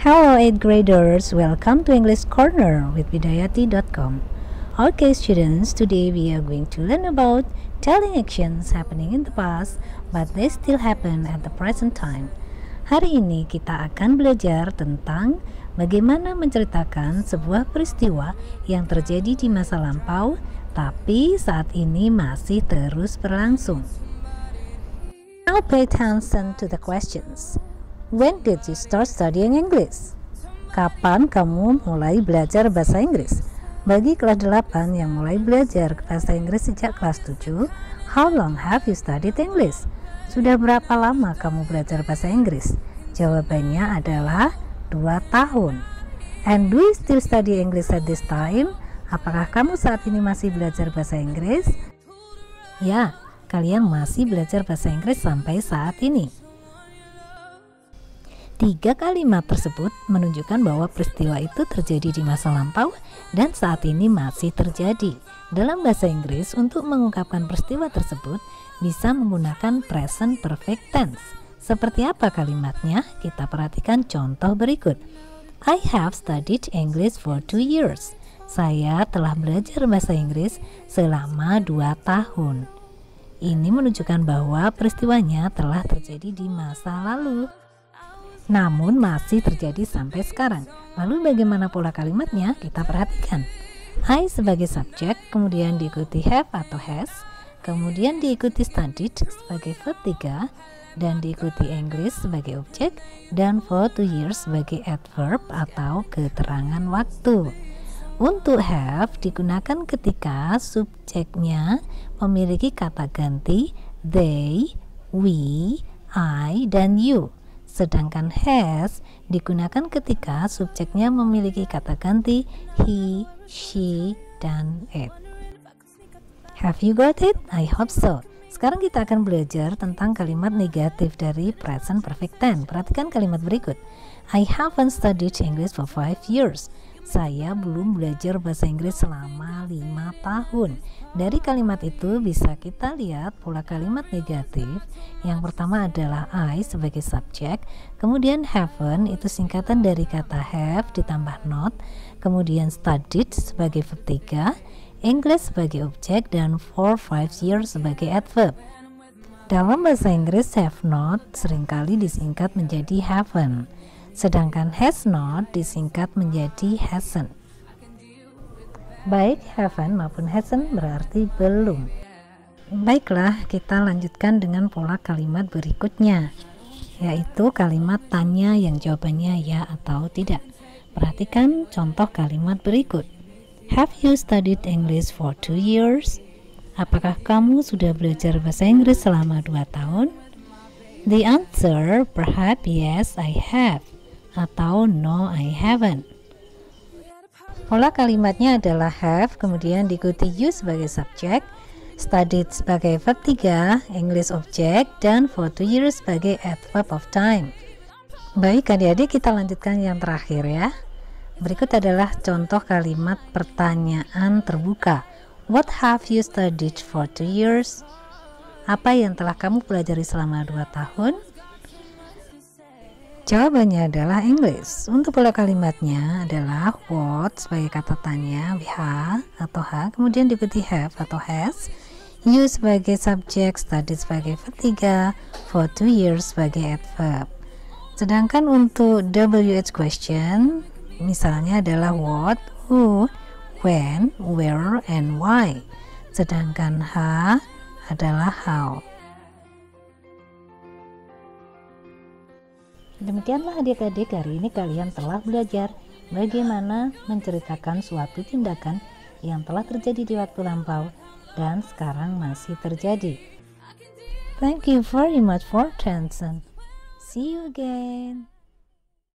Hello 8th graders, welcome to English Corner with Bidayati.com. Okay students, today we are going to learn about telling actions happening in the past but they still happen at the present time. Hari ini kita akan belajar tentang bagaimana menceritakan sebuah peristiwa yang terjadi di masa lampau tapi saat ini masih terus berlangsung. Now pay attention to the questions. When did you start studying English? Kapan kamu mulai belajar bahasa Inggris? Bagi kelas 8 yang mulai belajar bahasa Inggris sejak kelas 7, how long have you studied English? Sudah berapa lama kamu belajar bahasa Inggris? Jawabannya adalah 2 tahun. And do you still study English at this time? Apakah kamu saat ini masih belajar bahasa Inggris? Ya, kalian masih belajar bahasa Inggris sampai saat ini. 3 kalimat tersebut menunjukkan bahwa peristiwa itu terjadi di masa lampau dan saat ini masih terjadi. Dalam bahasa Inggris, untuk mengungkapkan peristiwa tersebut bisa menggunakan present perfect tense. Seperti apa kalimatnya? Kita perhatikan contoh berikut. I have studied English for 2 years. Saya telah belajar bahasa Inggris selama 2 tahun. Ini menunjukkan bahwa peristiwanya telah terjadi di masa lalu, namun masih terjadi sampai sekarang. Lalu bagaimana pola kalimatnya? Kita perhatikan. I sebagai subjek, kemudian diikuti have atau has, kemudian diikuti studied sebagai verb 3, dan diikuti English sebagai objek, dan for 2 years sebagai adverb atau keterangan waktu. Untuk have digunakan ketika subjeknya memiliki kata ganti they, we, I, dan you. Sedangkan has digunakan ketika subjeknya memiliki kata ganti he, she, dan it. Have you got it? I hope so. Sekarang kita akan belajar tentang kalimat negatif dari present perfect tense. Perhatikan kalimat berikut. I haven't studied English for 5 years. Saya belum belajar bahasa Inggris selama 5 tahun. Dari kalimat itu bisa kita lihat pola kalimat negatif. Yang pertama adalah I sebagai subjek, kemudian haven't itu singkatan dari kata have ditambah not, kemudian studied sebagai verb 3, English sebagai objek, dan for 5 years sebagai adverb. Dalam bahasa Inggris have not seringkali disingkat menjadi haven't, sedangkan has not disingkat menjadi hasn't. Baik haven't maupun hasn't berarti belum. Baiklah, kita lanjutkan dengan pola kalimat berikutnya, yaitu kalimat tanya yang jawabannya ya atau tidak. Perhatikan contoh kalimat berikut. Have you studied English for 2 years? Apakah kamu sudah belajar bahasa Inggris selama 2 tahun? The answer perhaps yes I have atau no I haven't. Pola kalimatnya adalah have, kemudian diikuti you sebagai subjek, studied sebagai verb 3, English objek, dan for 2 years sebagai adverb of time. Baik adik-adik, kita lanjutkan yang terakhir ya. Berikut adalah contoh kalimat pertanyaan terbuka. What have you studied for 2 years? Apa yang telah kamu pelajari selama 2 tahun? Jawabannya adalah English. Untuk pola kalimatnya adalah what sebagai kata tanya, ha atau ha, kemudian diikuti have atau has, you sebagai subjek, study sebagai verb 3, for 2 years sebagai adverb. Sedangkan untuk WH question misalnya adalah what, who, when, where, and why. Sedangkan ha adalah how. Demikianlah adik-adik, hari ini kalian telah belajar bagaimana menceritakan suatu tindakan yang telah terjadi di waktu lampau dan sekarang masih terjadi. Thank you very much for attention. See you again.